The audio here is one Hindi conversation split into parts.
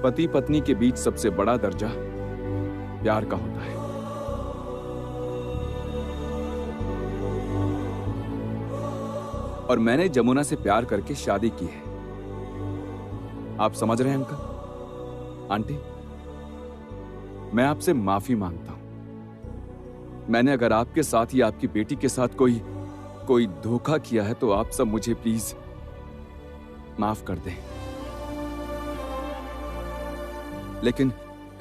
पति पत्नी के बीच सबसे बड़ा दर्जा प्यार का होता है। और मैंने जमुना से प्यार करके शादी की है। आप समझ रहे हैं अंकल? आंटी, मैं आपसे माफी मांगता हूं। मैंने अगर आपके साथ या आपकी बेटी के साथ कोई धोखा किया है तो आप सब मुझे प्लीज माफ कर दें। लेकिन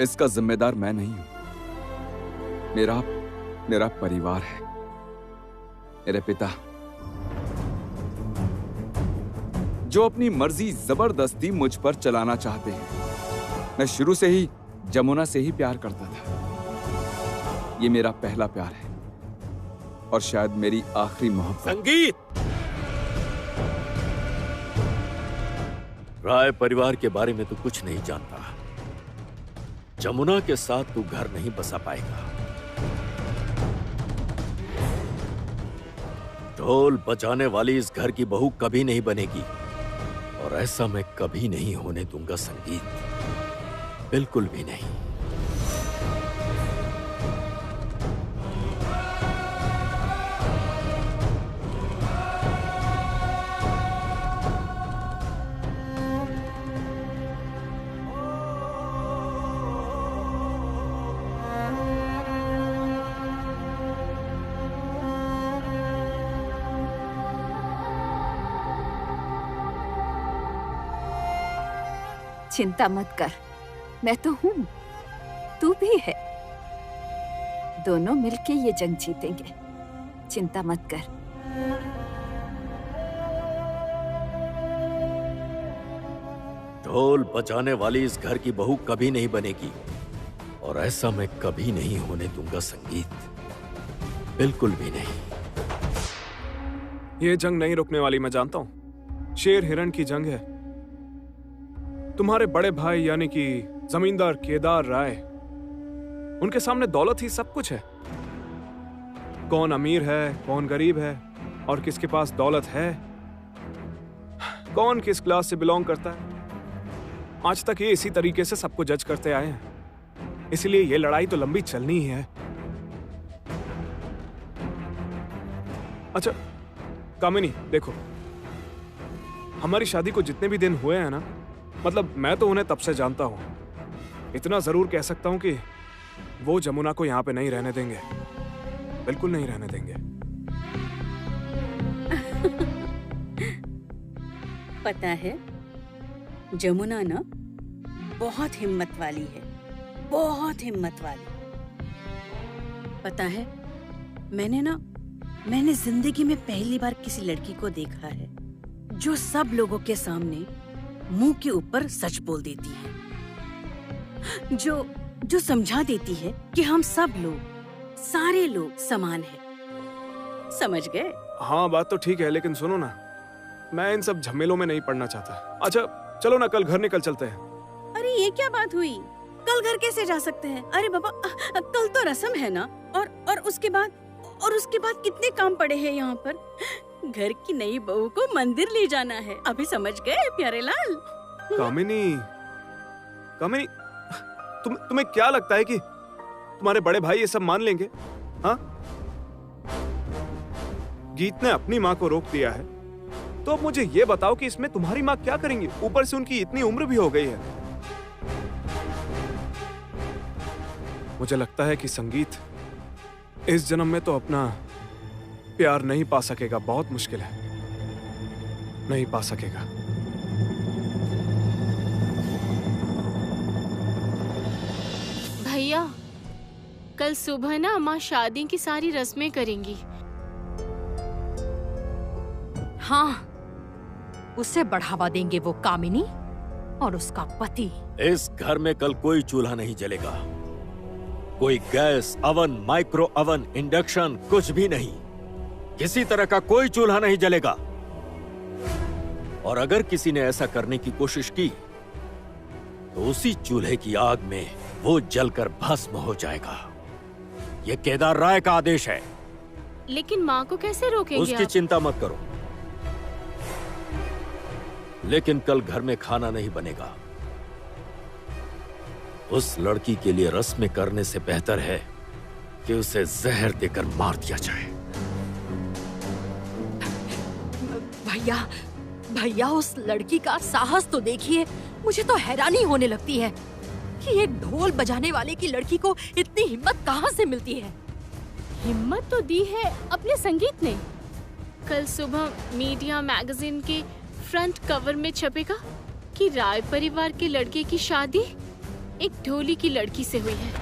इसका जिम्मेदार मैं नहीं हूं। मेरा परिवार है, मेरे पिता, जो अपनी मर्जी जबरदस्ती मुझ पर चलाना चाहते हैं। मैं शुरू से ही जमुना से ही प्यार करता था। ये मेरा पहला प्यार है और शायद मेरी आखिरी मोहब्बत। संगीत! राय परिवार के बारे में तू कुछ नहीं जानता। जमुना के साथ तू घर नहीं बसा पाएगा। ढोल बजाने वाली इस घर की बहू कभी नहीं बनेगी और ऐसा मैं कभी नहीं होने दूंगा संगीत, बिल्कुल भी नहीं। चिंता मत कर, मैं तो हूं, तू भी है। दोनों मिलके ये जंग जीतेंगे, चिंता मत कर। ढोल बजाने वाली इस घर की बहू कभी नहीं बनेगी और ऐसा मैं कभी नहीं होने दूंगा संगीत, बिल्कुल भी नहीं। ये जंग नहीं रुकने वाली, मैं जानता हूं। शेर हिरण की जंग है। तुम्हारे बड़े भाई यानी कि जमींदार केदार राय, उनके सामने दौलत ही सब कुछ है। कौन अमीर है, कौन गरीब है और किसके पास दौलत है, कौन किस क्लास से बिलोंग करता है, आज तक ये इसी तरीके से सबको जज करते आए हैं। इसलिए ये लड़ाई तो लंबी चलनी ही है। अच्छा कामिनी, देखो, हमारी शादी को जितने भी दिन हुए हैं ना, मतलब मैं तो उन्हें तब से जानता हूं। इतना जरूर कह सकता हूं कि वो जमुना को यहां पे नहीं रहने देंगे, बिल्कुल नहीं रहने देंगे। पता है, जमुना ना बहुत हिम्मत वाली है, बहुत हिम्मत वाली। पता है, मैंने जिंदगी में पहली बार किसी लड़की को देखा है जो सब लोगों के सामने मुंह के ऊपर सच बोल देती है, जो समझा देती है कि हम सब लोग, सारे लोग समान हैं। समझ गए? हाँ, बात तो ठीक है, लेकिन सुनो ना, मैं इन सब झमेलों में नहीं पड़ना चाहता। अच्छा चलो ना, कल घर निकल चलते हैं। अरे ये क्या बात हुई? कल घर कैसे जा सकते हैं? अरे बाबा, कल तो रस्म है ना, और उसके बाद कितने काम पड़े हैं यहाँ पर। घर की नई बहू को मंदिर ले जाना है, अभी समझ गए प्यारे लाल? कामिनी, तुम्हें क्या लगता है कि तुम्हारे बड़े भाई ये सब मान लेंगे? हाँ, गीत ने अपनी माँ को रोक दिया है, तो अब मुझे ये बताओ कि इसमें तुम्हारी माँ क्या करेंगी? ऊपर से उनकी इतनी उम्र भी हो गई है। मुझे लगता है कि संगीत इस जन्म में तो अपना प्यार नहीं पा सकेगा, बहुत मुश्किल है, नहीं पा सकेगा। भैया, कल सुबह ना माँ शादी की सारी रस्में करेंगी। हाँ, उसे बढ़ावा देंगे वो कामिनी और उसका पति। इस घर में कल कोई चूल्हा नहीं जलेगा, कोई gas, oven, micro oven, induction, कुछ भी नहीं। किसी तरह का कोई चूल्हा नहीं जलेगा। और अगर किसी ने ऐसा करने की कोशिश की तो उसी चूल्हे की आग में वो जलकर भस्म हो जाएगा। ये केदार राय का आदेश है। लेकिन माँ को कैसे रोकेंगे उसकी आप? चिंता मत करो, लेकिन कल घर में खाना नहीं बनेगा। उस लड़की के लिए रस्में करने से बेहतर है कि उसे जहर देकर मार दिया जाए। भैया, भैया उस लड़की का साहस तो देखिए। मुझे तो हैरानी होने लगती है कि एक ढोल बजाने वाले की लड़की को इतनी हिम्मत कहाँ से मिलती है। हिम्मत तो दी है अपने संगीत ने। कल सुबह मीडिया मैगजीन के फ्रंट कवर में छपेगा कि राय परिवार के लड़के की शादी एक ढोली की लड़की से हुई है।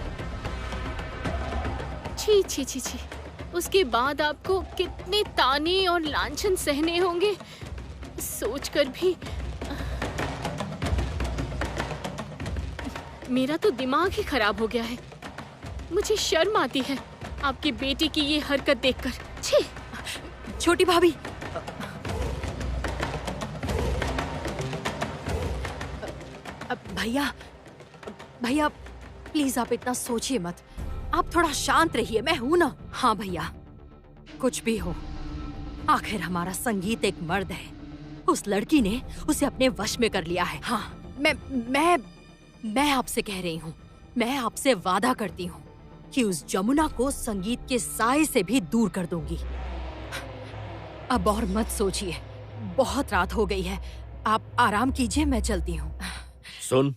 छी छी छी छी। उसके बाद आपको कितने ताने और लांछन सहने होंगे, सोचकर भी मेरा तो दिमाग ही खराब हो गया है। मुझे शर्म आती है आपकी बेटी की ये हरकत देखकर। छी। छोटी भाभी, भैया, भैया प्लीज आप इतना सोचिए मत। आप थोड़ा शांत रहिए, मैं हूं ना। हाँ भैया, कुछ भी हो, आखिर हमारा संगीत एक मर्द है। उस लड़की ने उसे अपने वश में कर लिया है। हाँ, मैं आपसे कह रही हूँ, मैं आपसे वादा करती हूँ कि उस जमुना को संगीत के साए से भी दूर कर दूंगी। अब और मत सोचिए, बहुत रात हो गई है। आप आराम कीजिए, मैं चलती हूँ। सुन,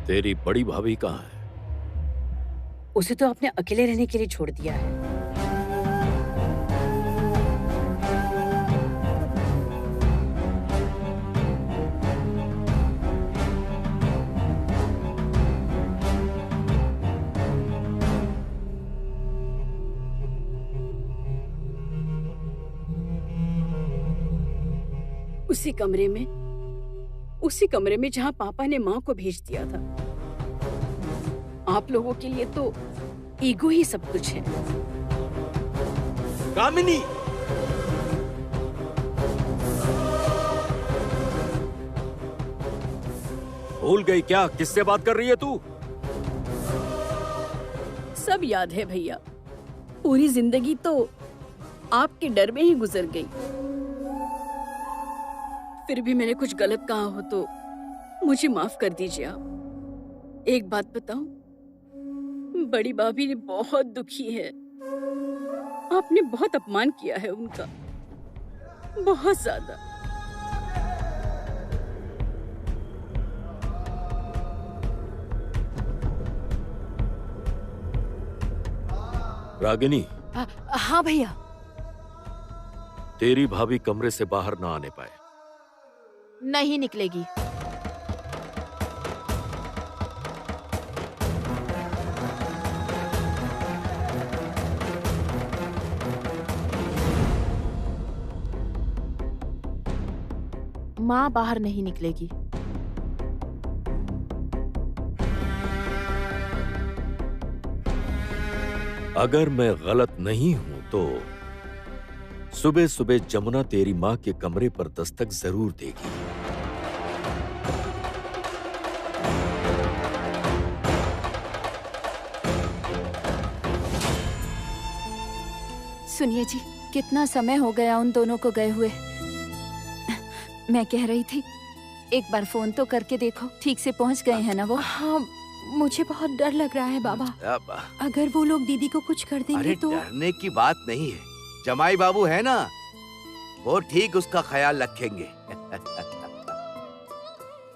तेरी बड़ी भाभी कहाँ है? उसे तो आपने अकेले रहने के लिए छोड़ दिया है। उसी कमरे में जहां पापा ने माँ को भेज दिया था। आप लोगों के लिए तो ईगो ही सब कुछ है। कामिनी, भूल गई क्या किससे बात कर रही है तू? सब याद है भैया, पूरी जिंदगी तो आपके डर में ही गुजर गई। फिर भी मैंने कुछ गलत कहा हो तो मुझे माफ कर दीजिए आप। एक बात बताऊं, बड़ी भाभी ने बहुत दुखी है। आपने बहुत अपमान किया है उनका, बहुत ज्यादा। रागिनी। हाँ भैया। तेरी भाभी कमरे से बाहर ना आने पाए। नहीं निकलेगी। माँ बाहर नहीं निकलेगी। अगर मैं गलत नहीं हूं तो सुबह सुबह जमुना तेरी माँ के कमरे पर दस्तक जरूर देगी। सुनिए जी, कितना समय हो गया उन दोनों को गए हुए। मैं कह रही थी, एक बार फोन तो करके देखो, ठीक से पहुंच गए हैं ना वो? हाँ, मुझे बहुत डर लग रहा है बाबा। अगर वो लोग दीदी को कुछ कर देंगे तो। डरने की बात नहीं है, जमाई बाबू है ना, वो ठीक उसका ख्याल रखेंगे।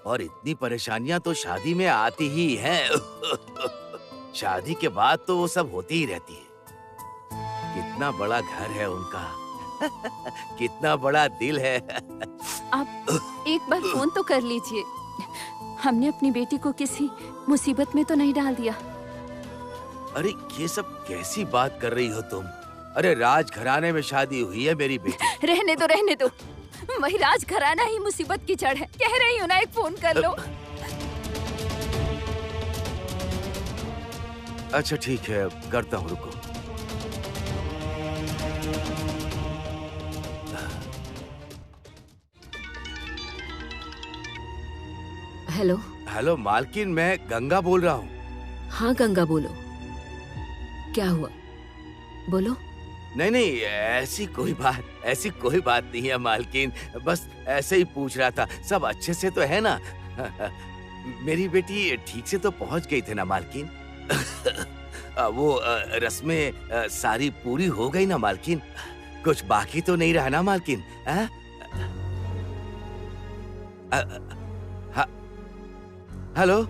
और इतनी परेशानियां तो शादी में आती ही हैं। शादी के बाद तो वो सब होती ही रहती है। कितना बड़ा घर है उनका, कितना बड़ा दिल है। आप एक बार फोन तो कर लीजिए। हमने अपनी बेटी को किसी मुसीबत में तो नहीं डाल दिया? अरे ये सब कैसी बात कर रही हो तुम? अरे राजघराने में शादी हुई है मेरी बेटी। रहने दो। वही राजघराना ही मुसीबत की जड़ है। कह रही हूँ ना, एक फोन कर लो। अच्छा ठीक है, करता हूँ, रुको। हेलो। हेलो मालकिन, मैं गंगा बोल रहा हूँ। हाँ गंगा बोलो, क्या हुआ? बोलो। नहीं नहीं, ऐसी कोई बात नहीं है मालकिन। बस ऐसे ही पूछ रहा था, सब अच्छे से तो है ना? मेरी बेटी ठीक से तो पहुंच गई थी ना मालकिन? वो रस्में सारी पूरी हो गई ना मालकिन? कुछ बाकी तो नहीं रहा ना मालकिन? हेलो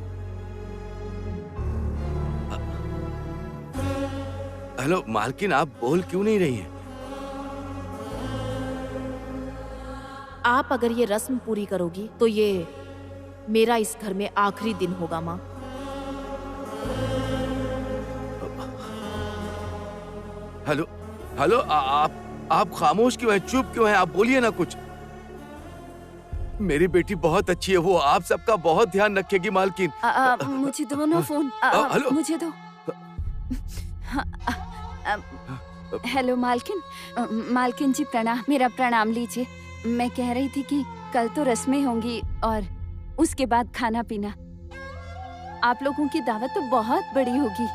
हेलो मालकिन, आप बोल क्यों नहीं रही हैं? आप अगर ये रस्म पूरी करोगी तो ये मेरा इस घर में आखिरी दिन होगा माँ। हेलो हेलो, आप खामोश क्यों हैं? चुप क्यों हैं? आप बोलिए ना कुछ। मेरी बेटी बहुत अच्छी है, वो आप सबका बहुत ध्यान रखेगी मालकिन। मुझे दो ना फोन। हेलो, मुझे दो। हेलो मालकिन। मालकिन जी प्रणाम, मेरा प्रणाम लीजिए। मैं कह रही थी कि कल तो रस्में होंगी और उसके बाद खाना पीना। आप लोगों की दावत तो बहुत बड़ी होगी।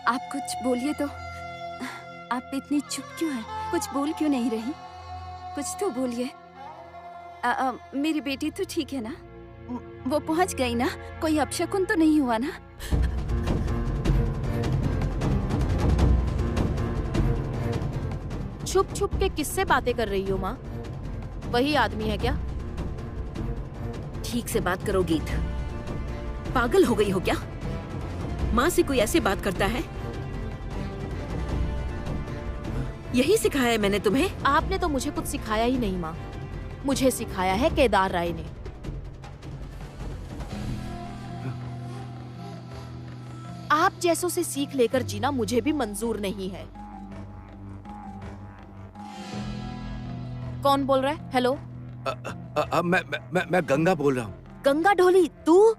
आप कुछ बोलिए तो। आप इतनी चुप क्यों हैं? कुछ बोल क्यों नहीं रही? कुछ तो बोलिए। मेरी बेटी तो ठीक है ना? वो पहुंच गई ना? कोई अपशकुन तो नहीं हुआ ना? छुप छुप के किससे बातें कर रही हो माँ? वही आदमी है क्या? ठीक से बात करो गीत। पागल हो गई हो क्या? माँ से कोई ऐसे बात करता है? यही सिखाया है मैंने तुम्हें? आपने तो मुझे कुछ सिखाया ही नहीं माँ, मुझे सिखाया है केदार राय ने। आप जैसों से सीख लेकर जीना मुझे भी मंजूर नहीं है। कौन बोल रहा है? हेलो। मैं गंगा बोल रहा हूँ। गंगा ढोली तू?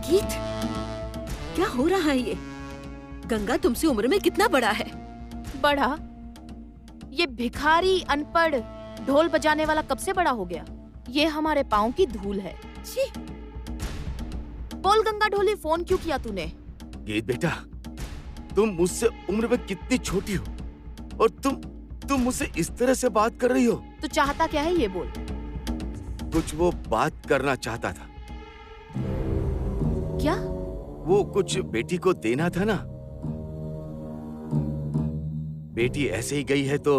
गीत, क्या हो रहा है ये? गंगा तुमसे उम्र में कितना बड़ा है? बड़ा? ये भिखारी अनपढ़ ढोल बजाने वाला कब से बड़ा हो गया? ये हमारे पाँव की धूल है। छी। बोल गंगा ढोली, फोन क्यों किया तूने? गीत बेटा, तुम मुझसे उम्र में कितनी छोटी हो और तुम मुझसे इस तरह से बात कर रही हो। तू चाहता क्या है ये बोल। कुछ वो बात करना चाहता था। क्या? वो कुछ बेटी को देना था ना। बेटी ऐसे ही गई है तो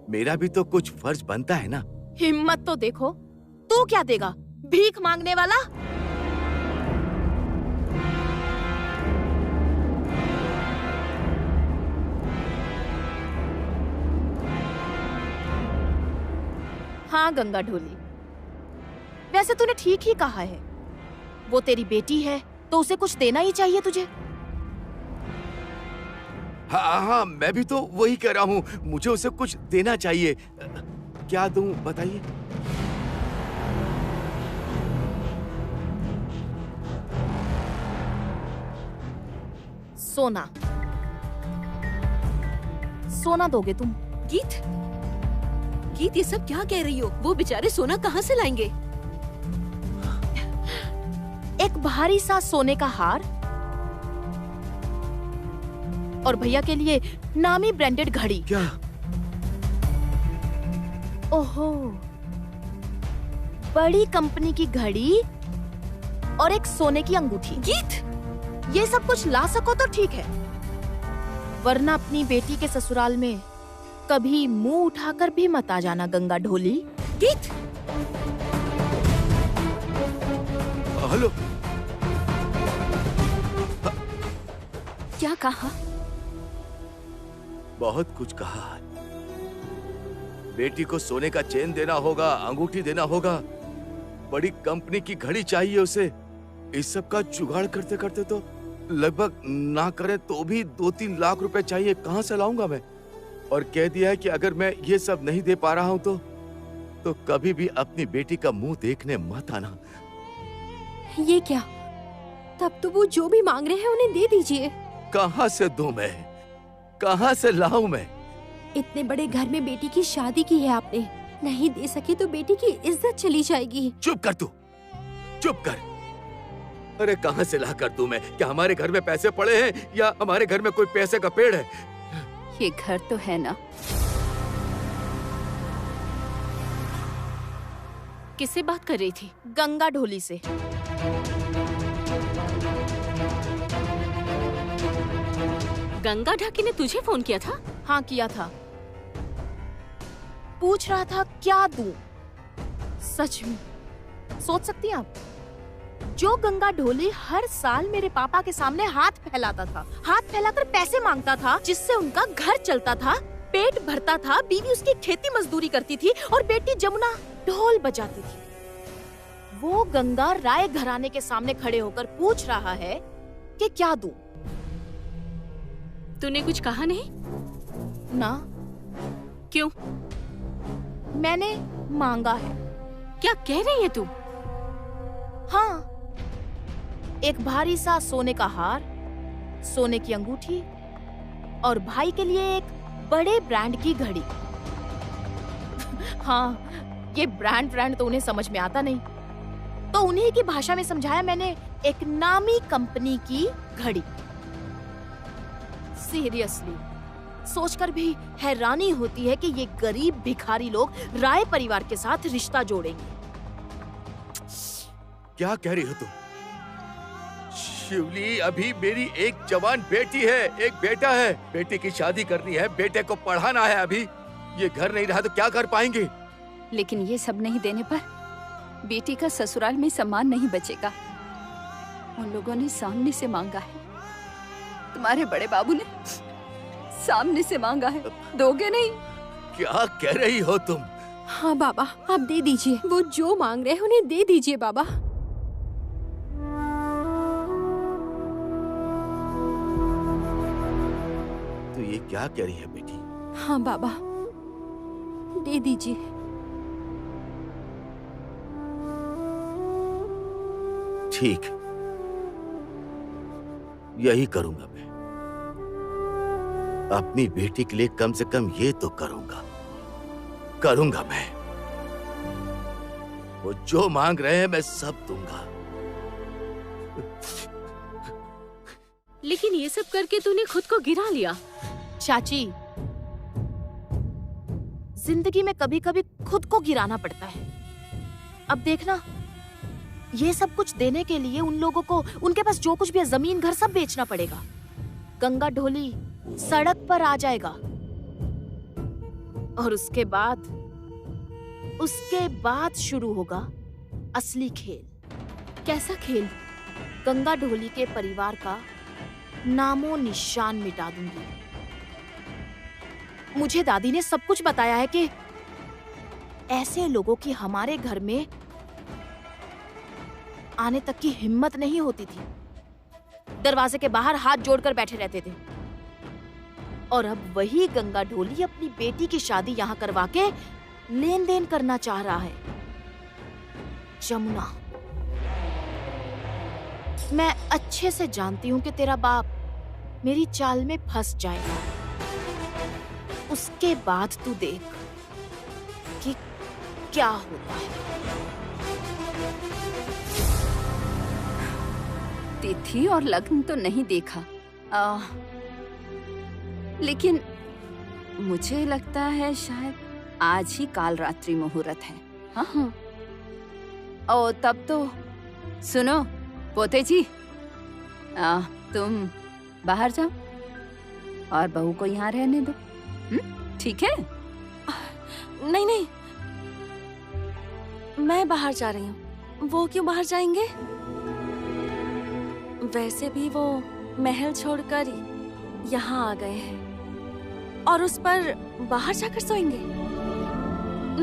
मेरा भी तो कुछ फर्ज बनता है ना। हिम्मत तो देखो, तू क्या देगा? भीख मांगने वाला? हाँ गंगा ढोली, वैसे तूने ठीक ही कहा है। वो तेरी बेटी है तो उसे कुछ देना ही चाहिए तुझे। हाँ, मैं भी तो वही कह रहा हूँ, मुझे उसे कुछ देना चाहिए। क्या दूं बताइए? सोना। सोना दोगे तुम? गीत, ये सब क्या कह रही हो? वो बेचारे सोना कहाँ से लाएंगे? एक भारी सा सोने का हार और भैया के लिए नामी ब्रांडेड घड़ी। क्या? ओहो, बड़ी कंपनी की घड़ी और एक सोने की अंगूठी। गीत, ये सब कुछ ला सको तो ठीक है, वरना अपनी बेटी के ससुराल में कभी मुंह उठाकर भी मत आ जाना गंगा ढोली। गीत, हेलो। क्या कहा? बहुत कुछ कहा। बेटी को सोने का चेन देना होगा, अंगूठी देना होगा, बड़ी कंपनी की घड़ी चाहिए उसे। इस सब का जुगाड़ करते करते तो लगभग ना करे तो भी 2-3 लाख रुपए चाहिए। कहाँ से लाऊंगा मैं? और कह दिया है कि अगर मैं ये सब नहीं दे पा रहा हूँ तो कभी भी अपनी बेटी का मुंह देखने मत आना। ये क्या? तब तो वो जो भी मांग रहे हैं उन्हें दे दीजिए। कहाँ से दूं मैं? कहाँ से लाऊं मैं? इतने बड़े घर में बेटी की शादी की है आपने, नहीं दे सके तो बेटी की इज्जत चली जाएगी। चुप कर तू, चुप कर। अरे कहाँ से ला कर दूं मैं? क्या हमारे घर में पैसे पड़े हैं या हमारे घर में कोई पैसे का पेड़ है? ये घर तो है ना? किससे बात कर रही थी? गंगा ढोली से। गंगा ढाकी ने तुझे फोन किया था? हाँ, किया था। पूछ रहा था क्या दूं। सच में सोच सकती हैं आप, जो गंगा ढोली हर साल मेरे पापा के सामने हाथ फैलाता था, हाथ फैलाकर पैसे मांगता था, जिससे उनका घर चलता था, पेट भरता था, बीवी उसकी खेती मजदूरी करती थी और बेटी जमुना ढोल बजाती थी, वो गंगा राय घराने के सामने खड़े होकर पूछ रहा है कि क्या दूं। तूने कुछ कहा नहीं? ना। क्यों? मैंने मांगा है। क्या कह रही है तू? हाँ, एक भारी सा सोने का हार, सोने की अंगूठी और भाई के लिए एक बड़े ब्रांड की घड़ी। हाँ, ये ब्रांड तो उन्हें समझ में आता नहीं, तो उन्हीं की भाषा में समझाया मैंने, एक नामी कंपनी की घड़ी। सीरियसली सोचकर भी हैरानी होती है कि ये गरीब भिखारी लोग राय परिवार के साथ रिश्ता जोड़ेंगे। क्या कह रही हो तुम? शिवली, अभी मेरी एक जवान बेटी है, एक बेटा है, बेटे की शादी करनी है, बेटे को पढ़ाना है। अभी ये घर नहीं रहा तो क्या कर पाएंगे? लेकिन ये सब नहीं देने पर बेटी का ससुराल में सम्मान नहीं बचेगा। उन लोगों ने सामने से मांगा है, तुम्हारे बड़े बाबू ने सामने से मांगा है, दोगे नहीं? क्या कह रही हो तुम? हाँ बाबा, आप दे दीजिए, वो जो मांग रहे हैं उन्हें दे दीजिए बाबा। तो ये क्या कह रही है बेटी? हाँ बाबा, दे दीजिए। ठीक, यही करूंगा मैं। अपनी बेटी के लिए कम से कम ये तो करूंगा मैं। वो जो मांग रहे हैं मैं सब दूंगा। लेकिन ये सब करके तूने खुद को गिरा लिया। चाची, जिंदगी में कभी कभी खुद को गिराना पड़ता है। अब देखना, ये सब कुछ देने के लिए उन लोगों को उनके पास जो कुछ भी है, जमीन घर सब बेचना पड़ेगा। गंगा ढोली सड़क पर आ जाएगा और उसके बाद शुरू होगा असली खेल। कैसा खेल? गंगा ढोली के परिवार का नामो निशान मिटा दूंगी। मुझे दादी ने सब कुछ बताया है कि ऐसे लोगों की हमारे घर में आने तक की हिम्मत नहीं होती थी, दरवाजे के बाहर हाथ जोड़कर बैठे रहते थे। और अब वही गंगा ढोली अपनी बेटी की शादी यहाँ करवा के लेन देन करना चाह रहा है। जमुना, मैं अच्छे से जानती हूँ कि तेरा बाप मेरी चाल में फंस जाएगा। उसके बाद तू देख कि क्या होता है। तिथि और लग्न तो नहीं देखा, लेकिन मुझे लगता है शायद आज ही काल रात्रि मुहूर्त है। हाँ, और तब तो सुनो पोते जी, तुम बाहर जाओ और बहू को यहाँ रहने दो, ठीक है? नहीं, मैं बाहर जा रही हूँ। वो क्यों बाहर जाएंगे? वैसे भी वो महल छोड़कर यहाँ आ गए हैं और उस पर बाहर जाकर सोएंगे।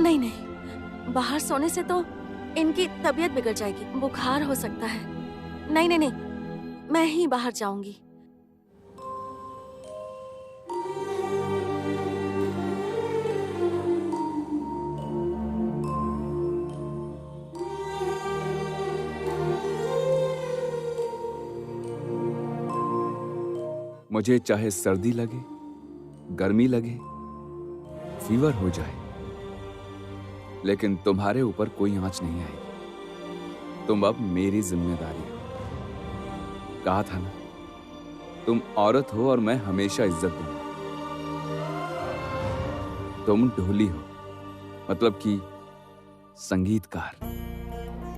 नहीं, बाहर सोने से तो इनकी तबीयत बिगड़ जाएगी, बुखार हो सकता है। नहीं, मैं ही बाहर जाऊंगी। मुझे चाहे सर्दी लगे, गर्मी लगे, फीवर हो जाए, लेकिन तुम्हारे ऊपर कोई आंच नहीं आएगी। तुम अब मेरी जिम्मेदारी हो। कहा था ना, तुम औरत हो और मैं हमेशा इज्जत दूंगा। तुम ढोली हो, मतलब कि संगीतकार,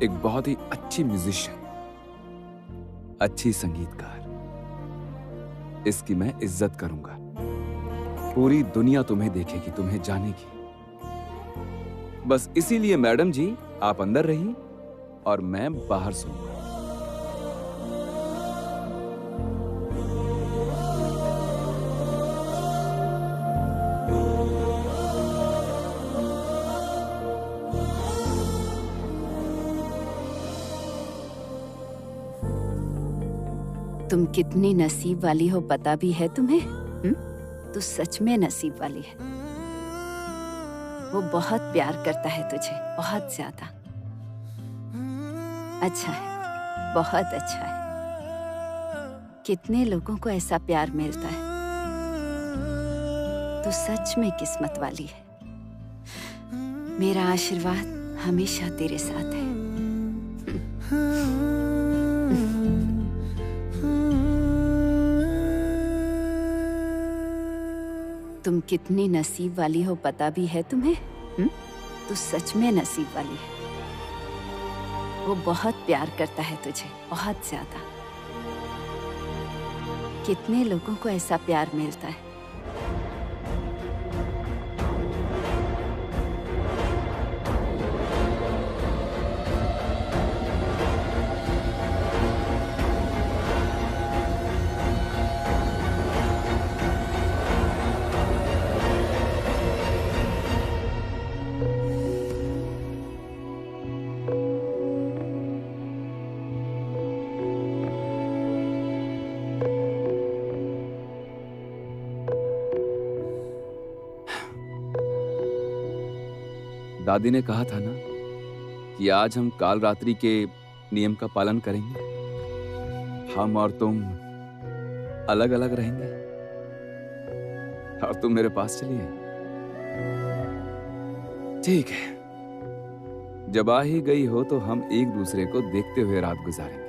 एक बहुत ही अच्छी म्यूजिशियन, अच्छी संगीतकार। इसकी मैं इज्जत करूंगा। पूरी दुनिया तुम्हें देखेगी, तुम्हें जानेगी। बस इसीलिए मैडम जी आप अंदर रहिए और मैं बाहर सुनूंगा। तुम कितनी नसीब वाली हो पता भी है तुम्हें? तू सच में नसीब वाली है। वो बहुत प्यार करता है तुझे, बहुत ज्यादा। अच्छा है, बहुत अच्छा है। कितने लोगों को ऐसा प्यार मिलता है। तू सच में किस्मत वाली है। मेरा आशीर्वाद हमेशा तेरे साथ है। तुम कितनी नसीब वाली हो पता भी है तुम्हें? तू सच में नसीब वाली है। वो बहुत प्यार करता है तुझे, बहुत ज्यादा। कितने लोगों को ऐसा प्यार मिलता है। दादी ने कहा था ना कि आज हम काल रात्रि के नियम का पालन करेंगे। हम और तुम अलग अलग रहेंगे और तुम मेरे पास चली आई। ठीक है, जब आ ही गई हो तो हम एक दूसरे को देखते हुए रात गुजारेंगे।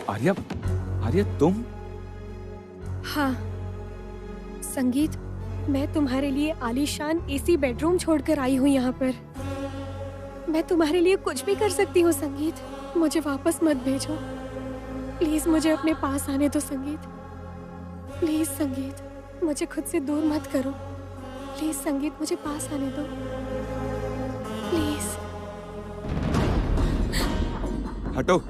आर्या, आर्या तुम? हाँ संगीत, मैं तुम्हारे लिए आलीशान एसी बेडरूम छोड़कर आई हूँ यहाँ पर। मैं तुम्हारे लिए कुछ भी कर सकती हूँ संगीत। मुझे वापस मत भेजो प्लीज। मुझे अपने पास आने दो संगीत। प्लीज संगीत, मुझे खुद से दूर मत करो। प्लीज संगीत, मुझे पास आने दो प्लीज। हटो।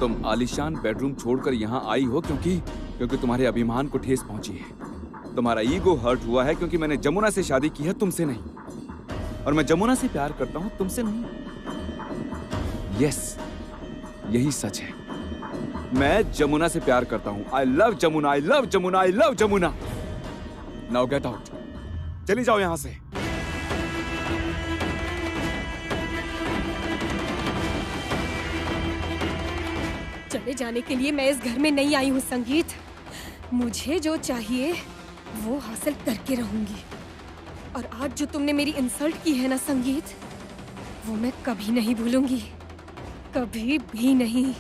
तुम आलीशान बेडरूम छोड़कर यहाँ आई हो क्योंकि तुम्हारे अभिमान को ठेस पहुंची है। तुम्हारा ईगो हर्ट हुआ है क्योंकि मैंने जमुना से शादी की है, तुमसे नहीं। और मैं जमुना से प्यार करता हूं, तुमसे नहीं। यस, यही सच है। मैं जमुना से प्यार करता हूं। I love Jamuna, I love Jamuna, I love Jamuna. Now get out. चली जाओ यहां से। चले जाने के लिए मैं इस घर में नहीं आई हूँ संगीत। मुझे जो चाहिए वो हासिल करके रहूंगी। और आज जो तुमने मेरी इंसल्ट की है ना संगीत, वो मैं कभी नहीं भूलूंगी, कभी भी नहीं।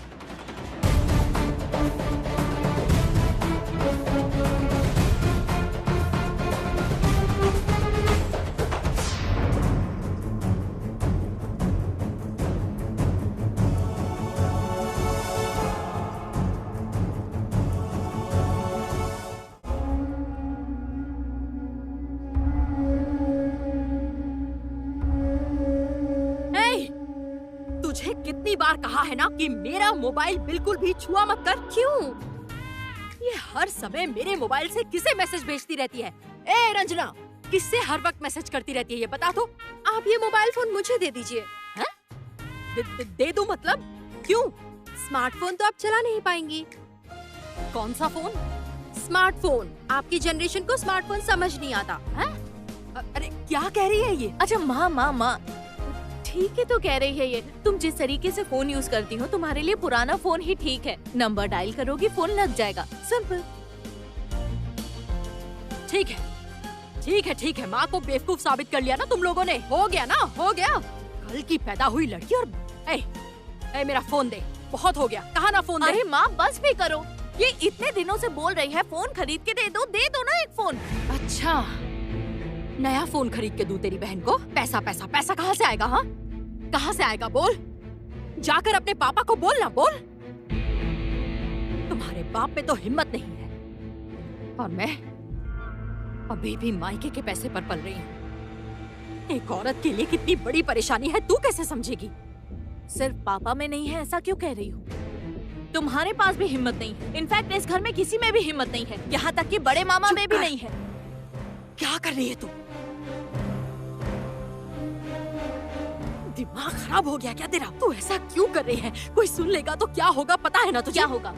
कितनी बार कहा है ना कि मेरा मोबाइल बिल्कुल भी छुआ मत कर। क्यों? ये हर समय मेरे मोबाइल से किसे मैसेज भेजती रहती है? ए रंजना, किससे हर वक्त मैसेज करती रहती है ये बता तो। आप ये मोबाइल फोन मुझे दे दीजिए। दे दूं मतलब? क्यों? स्मार्टफोन तो आप चला नहीं पाएंगी। कौन सा फोन? स्मार्टफोन। आपकी जनरेशन को स्मार्टफोन समझ नहीं आता है? अरे क्या कह रही है ये? अच्छा माँ, ठीक है तो कह रही है ये। तुम जिस तरीके से फोन यूज करती हो तुम्हारे लिए पुराना फोन ही ठीक है। नंबर डायल करोगी फोन लग जाएगा, सिंपल। ठीक है ठीक है ठीक है, माँ को बेवकूफ साबित कर लिया ना तुम लोगों ने। हो गया ना, हो गया। कल की पैदा हुई लड़की और ए, मेरा फोन दे। बहुत हो गया, कहा ना फोन दे। अरे माँ बस भी करो, ये इतने दिनों से बोल रही है फोन खरीद के दे दो ना एक फोन। अच्छा, नया फोन खरीद के दूं तेरी बहन को? पैसा पैसा पैसा कहाँ से आएगा? हाँ, कहाँ से आएगा? बोल, जाकर अपने पापा को बोल ना, बोल। तुम्हारे बाप में तो हिम्मत नहीं है और मैं अभी भी मायके के पैसे पर पल रही हूँ। एक औरत के लिए कितनी बड़ी परेशानी है, तू कैसे समझेगी? सिर्फ पापा में नहीं है ऐसा क्यों कह रही हो? तुम्हारे पास भी हिम्मत नहीं है। इनफैक्ट इस घर में किसी में भी हिम्मत नहीं है, यहाँ तक कि बड़े मामा में भी नहीं है। क्या कर रही है तू? दिमाग खराब हो गया क्या तेरा? तू ऐसा क्यों कर रही है? कोई सुन लेगा तो क्या होगा पता है ना तुझे? क्या होगा?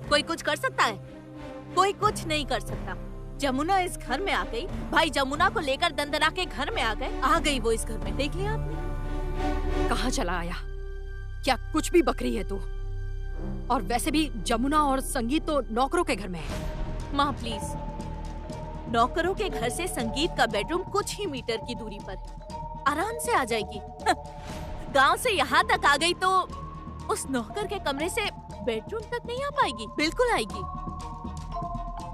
कोई कुछ कर सकता है? कोई कुछ नहीं कर सकता। जमुना इस घर में आ गई, भाई जमुना को लेकर दंदना के घर में आ गई वो इस घर में। देख लिया आपने? कहाँ चला आया? क्या कुछ भी बक रही है तू? और वैसे भी जमुना और संगीत तो नौकरों के घर में है। माँ प्लीज, नौकरों के घर से संगीत का बेडरूम कुछ ही मीटर की दूरी पर है, आराम से आ जाएगी। गांव से यहाँ तक आ गई तो उस नौकर के कमरे से बेडरूम तक नहीं आ पाएगी? बिल्कुल आएगी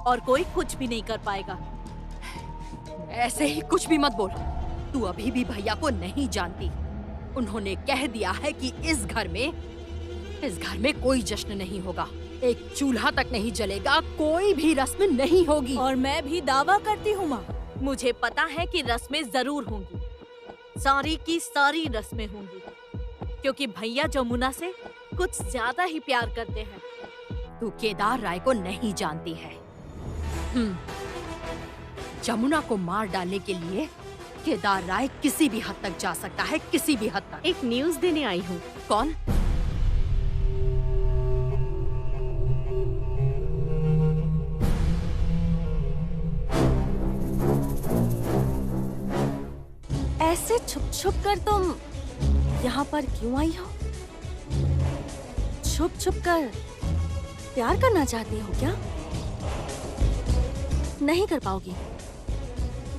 और कोई कुछ भी नहीं कर पाएगा। ऐसे ही कुछ भी मत बोल। तू अभी भी भैया को नहीं जानती। उन्होंने कह दिया है कि इस घर में कोई जश्न नहीं होगा, एक चूल्हा तक नहीं जलेगा, कोई भी रस्म नहीं होगी। और मैं भी दावा करती हूँ माँ, मुझे पता है कि रस्में जरूर होंगी, सारी की सारी रस्में होंगी, क्योंकि भैया जमुना से कुछ ज्यादा ही प्यार करते हैं। तू केदार राय को नहीं जानती है। जमुना को मार डालने के लिए केदार राय किसी भी हद तक जा सकता है, किसी भी हद तक। एक न्यूज़ देने आई हूँ। कौन? ऐसे छुप छुप कर तुम यहाँ पर क्यों आई हो? छुप छुप कर प्यार करना चाहती हो क्या? नहीं कर पाओगी,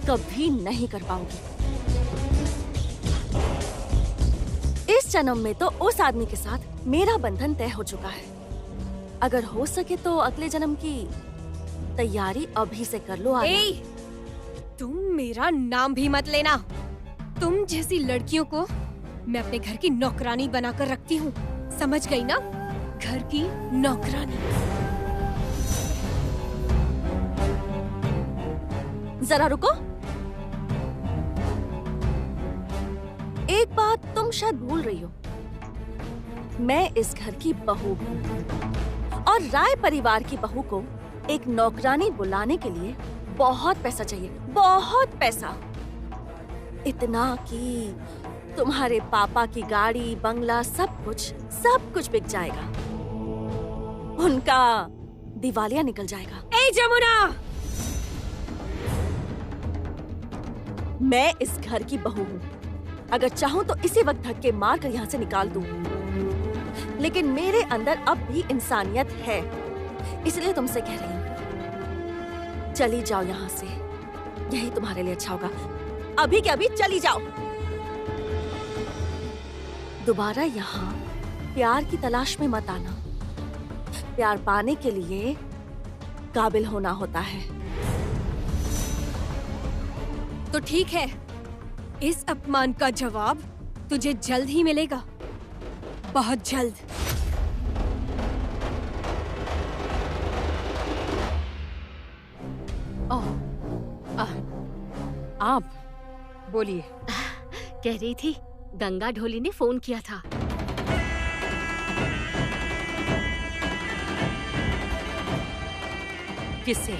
कभी नहीं कर पाओगी। इस जन्म में तो उस आदमी के साथ मेरा बंधन तय हो चुका है। अगर हो सके तो अगले जन्म की तैयारी अभी से कर लो। ए, तुम मेरा नाम भी मत लेना। तुम जैसी लड़कियों को मैं अपने घर की नौकरानी बनाकर रखती हूँ, समझ गई ना? घर की नौकरानी। जरा रुको, एक बात तुम शायद भूल रही हो। मैं इस घर की बहू हूँ और राय परिवार की बहू को एक नौकरानी बुलाने के लिए बहुत पैसा चाहिए, बहुत पैसा। इतना कि तुम्हारे पापा की गाड़ी, बंगला, सब कुछ बिक जाएगा। उनका दिवालिया निकल जाएगा। ए जमुना! मैं इस घर की बहू हूँ। अगर चाहूँ तो इसी वक्त धक्के मार कर यहाँ से निकाल दूँ। लेकिन मेरे अंदर अब भी इंसानियत है, इसलिए तुमसे कह रही हूँ, चली जाओ यहाँ से। यही तुम्हारे लिए अच्छा होगा। अभी के अभी चली जाओ। दोबारा यहाँ प्यार की तलाश में मत आना। प्यार पाने के लिए काबिल होना होता है। तो ठीक है, इस अपमान का जवाब तुझे जल्द ही मिलेगा, बहुत जल्द। आप बोलिए। कह रही थी गंगा ढोली ने फोन किया था। किससे?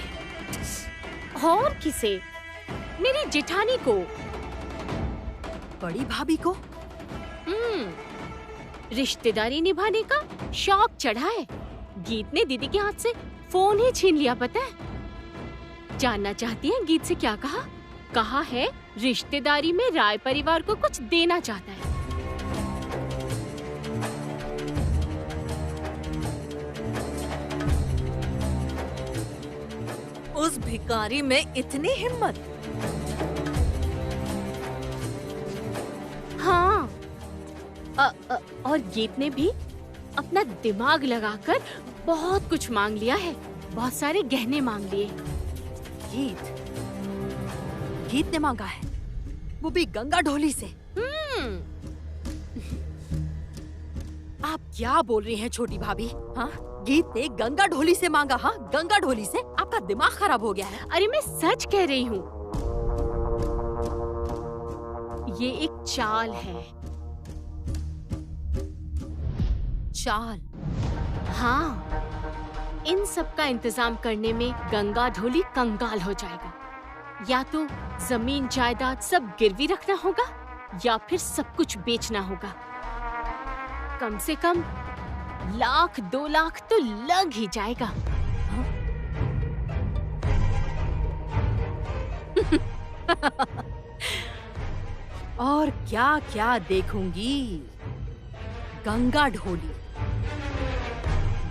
और किसे? मेरी जेठानी को। बड़ी भाभी को? रिश्तेदारी निभाने का शौक चढ़ा है। गीत ने दीदी के हाथ से फोन ही छीन लिया, पता है? जानना चाहती हैं गीत से क्या कहा? कहा है रिश्तेदारी में राय परिवार को कुछ देना चाहता है। उस भिखारी में इतनी हिम्मत। हाँ, और गीत ने भी अपना दिमाग लगाकर बहुत कुछ मांग लिया है, बहुत सारे गहने मांग लिए। गीत ने मांगा है, वो भी गंगा ढोली से। आप क्या बोल रही हैं छोटी भाभी? हाँ, गीत ने गंगा ढोली से मांगा। हाँ, गंगा ढोली से? आपका दिमाग खराब हो गया है। अरे मैं सच कह रही हूँ, ये एक चाल है। चाल? हाँ, इन सब का इंतजाम करने में गंगा ढोली कंगाल हो जाएगा। या तो जमीन जायदाद सब गिरवी रखना होगा या फिर सब कुछ बेचना होगा। कम से कम 1-2 लाख तो लग ही जाएगा। और क्या क्या देखूंगी? गंगा ढोली।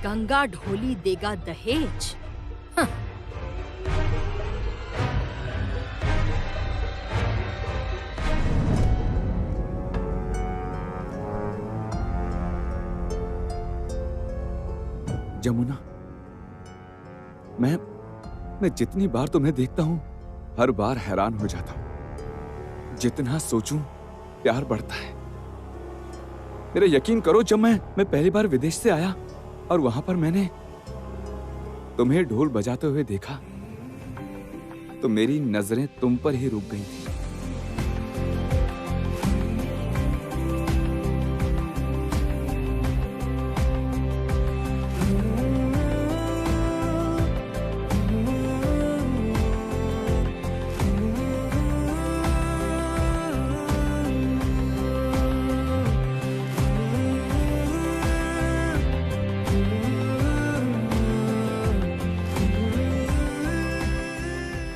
गंगा ढोली देगा दहेज। हाँ। जमुना, मैं जितनी बार तुम्हें देखता हूं, हर बार हैरान हो जाता हूं। जितना सोचूं, प्यार बढ़ता है। मेरा यकीन करो, जब मैं पहली बार विदेश से आया और वहां पर मैंने तुम्हें ढोल बजाते हुए देखा, तो मेरी नजरें तुम पर ही रुक गई थी।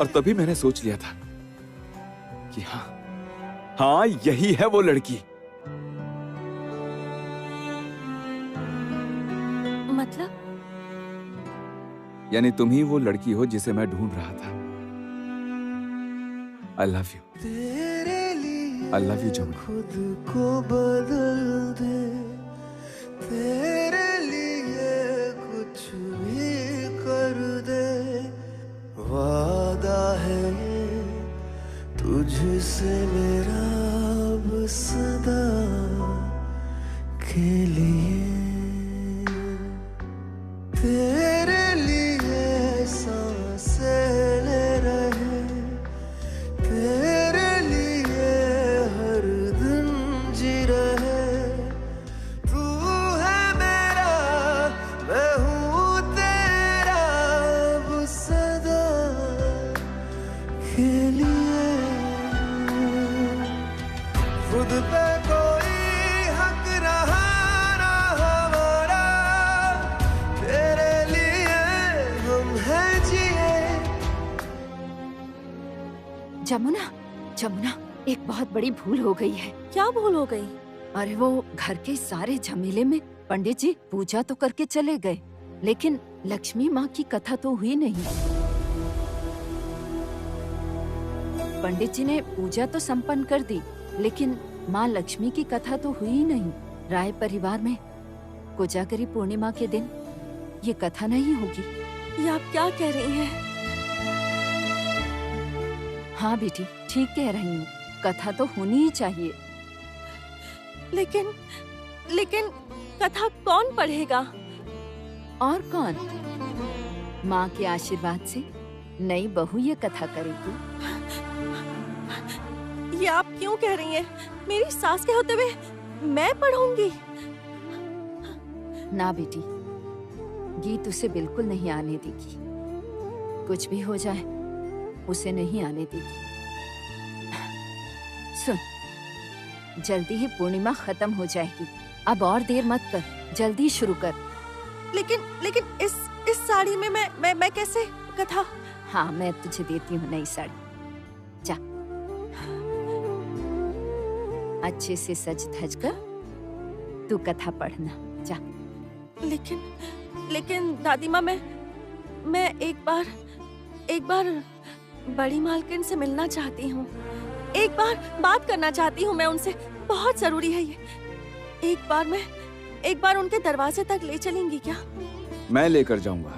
और तभी मैंने सोच लिया था कि हाँ, यही है वो लड़की। मतलब? यानी तुम ही वो लड़की हो जिसे मैं ढूंढ रहा था। I love you. I love you Jamuna. खुद को बदल दे, तेरे लिए कुछ भी कर दे। वादा है ये तुझसे मेरा अब सदा के लिए। तेरे लिए सांसें ले रहे, तेरे लिए हर दिन जी रहे। तू है मेरा, मैं हूँ तेरा अब सदा के लिए। खुद पे कोई हक रहा ना हमारा, तेरे लिए हम हैं जिए। जमुना, जमुना, एक बहुत बड़ी भूल हो गई है। क्या भूल हो गई? अरे वो घर के सारे झमेले में पंडित जी पूजा तो करके चले गए, लेकिन लक्ष्मी माँ की कथा तो हुई नहीं। पंडित जी ने पूजा तो संपन्न कर दी, लेकिन माँ लक्ष्मी की कथा तो हुई ही नहीं। राय परिवार में कोजागरी पूर्णिमा के दिन ये कथा नहीं होगी। ये आप क्या कह रही हैं? हाँ बेटी, ठीक कह रही हूँ, कथा तो होनी ही चाहिए। लेकिन कथा कौन पढ़ेगा? और कौन? माँ के आशीर्वाद से नई बहू ये कथा करेगी। ये आप क्यों कह रही हैं? मेरी सास के होते हुए मैं पढ़ूंगी? ना बेटी, गीत उसे बिल्कुल नहीं आने देगी। कुछ भी हो जाए, उसे नहीं आने देगी। सुन, जल्दी ही पूर्णिमा खत्म हो जाएगी। अब और देर मत कर, जल्दी शुरू कर। लेकिन इस साड़ी में मैं कैसे कथा? हाँ, मैं तुझे देती हूँ नई साड़ी। जा, अच्छे से सज धज कर तू कथा पढ़ना। जा। लेकिन दादी माँ, मैं एक बार एक बार बड़ी मालकिन से मिलना चाहती हूँ। एक बार बात करना चाहती हूँ मैं उनसे, बहुत जरूरी है ये। एक बार उनके दरवाजे तक ले चलेंगी क्या? मैं लेकर जाऊंगा।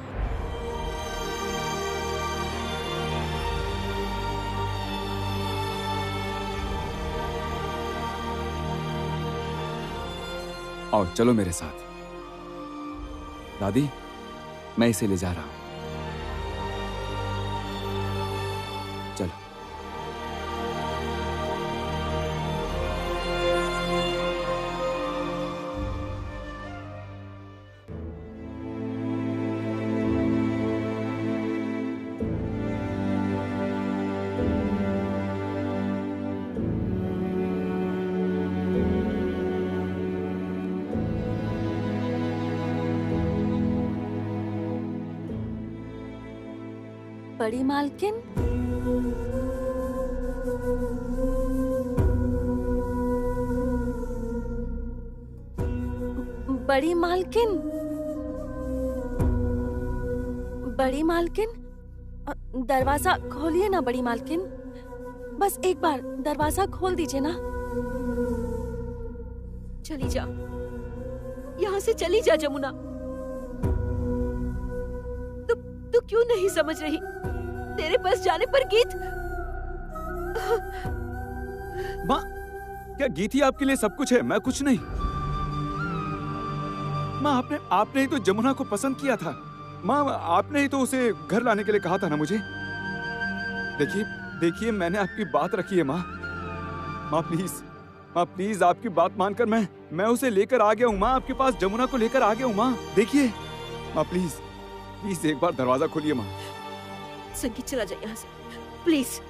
और चलो मेरे साथ। दादी, मैं इसे ले जा रहा हूं। चलो। बड़ी मालकिन, बड़ी मालकिन, बड़ी मालकिन, दरवाजा खोलिए ना बड़ी मालकिन। बस एक बार दरवाजा खोल दीजिए ना। चली जा, यहाँ से चली जा जमुना। तू क्यों नहीं समझ रही? तेरे पास जाने पर गीत। माँ, क्या गीत ही आपके लिए सब कुछ है? मैं कुछ नहीं। माँ, आपने ही तो जमुना को पसंद किया था। माँ, आपने ही तो उसे घर लाने के लिए कहा था ना मुझे। देखिए मैंने आपकी बात रखी है माँ। माँ प्लीज आपकी बात मानकर मैं उसे लेकर आ गया हूँ माँ। आपके पास जमुना को लेकर आ गया हूँ माँ। देखिए माँ, प्लीज एक बार दरवाजा खोलिए माँ। संगीत, चला जा यहाँ से। प्लीज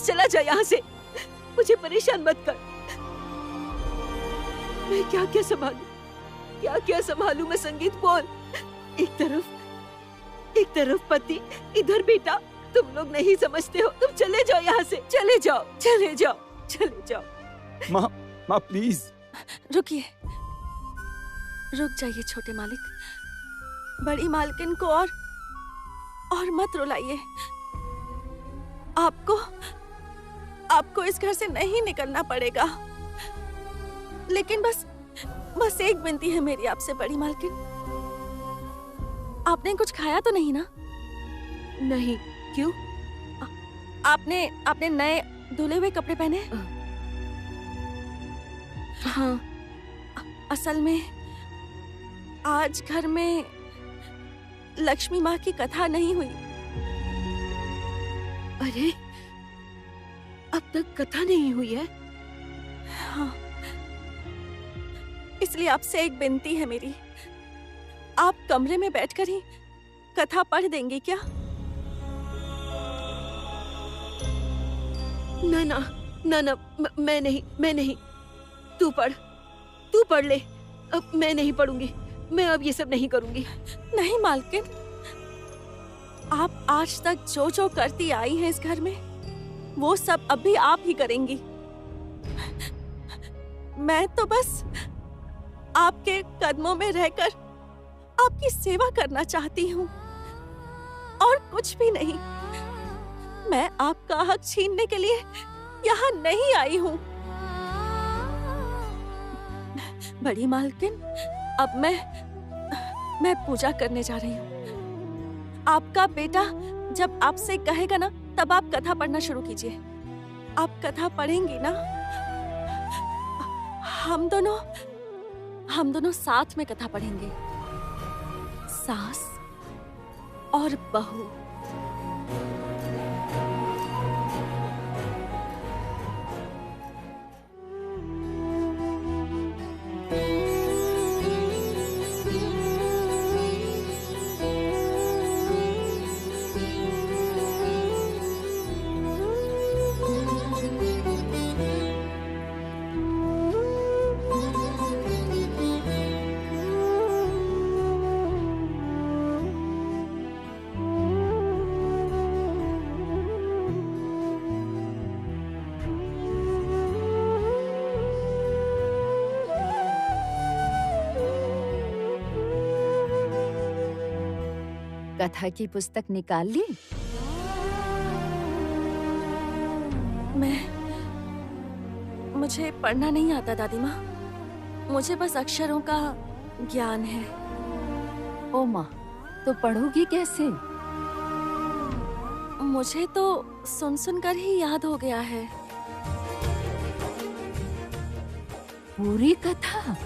चला जा यहाँ से। मुझे परेशान मत कर। मैं क्या संभालूं मैं? संगीत, बोल। एक तरफ पति, इधर बेटा। तुम लोग नहीं समझते हो। तुम चले जाओ यहाँ से। चले जाओ। माँ प्लीज। रुकिए, रुक जाइए छोटे मालिक। बड़ी मालकिन को और मत रुलाइए। आपको इस घर से नहीं निकलना पड़ेगा। लेकिन बस एक विनती है मेरी आपसे बड़ी मालकिन। आपने कुछ खाया तो नहीं ना? नहीं। क्यों? आपने नए धुले हुए कपड़े पहने? हाँ। असल में आज घर में लक्ष्मी माँ की कथा नहीं हुई। अरे, अब तक कथा नहीं हुई है? हाँ, इसलिए आपसे एक विनती है मेरी। आप कमरे में बैठकर ही कथा पढ़ देंगे क्या? ना, मैं नहीं। तू पढ़ ले। अब मैं नहीं पढ़ूंगी। मैं अब ये सब नहीं करूंगी। नहीं मालकिन, आप आज तक जो करती आई हैं इस घर में, वो सब अब भी आप ही करेंगी। मैं तो बस आपके कदमों में रहकर आपकी सेवा करना चाहती हूँ, और कुछ भी नहीं। मैं आपका हक छीनने के लिए यहाँ नहीं आई हूँ। बड़ी मालकिन, अब मैं पूजा करने जा रही हूँ। आपका बेटा जब आपसे कहेगा ना, तब आप कथा पढ़ना शुरू कीजिए। आप कथा पढ़ेंगी ना? हम दोनों साथ में कथा पढ़ेंगे, सास और बहू। कथा की पुस्तक निकाल ली? मुझे पढ़ना नहीं आता दादी माँ। मुझे बस अक्षरों का ज्ञान है। ओ माँ, तो पढ़ोगी कैसे? मुझे तो सुन सुनकर ही याद हो गया है। पूरी कथा?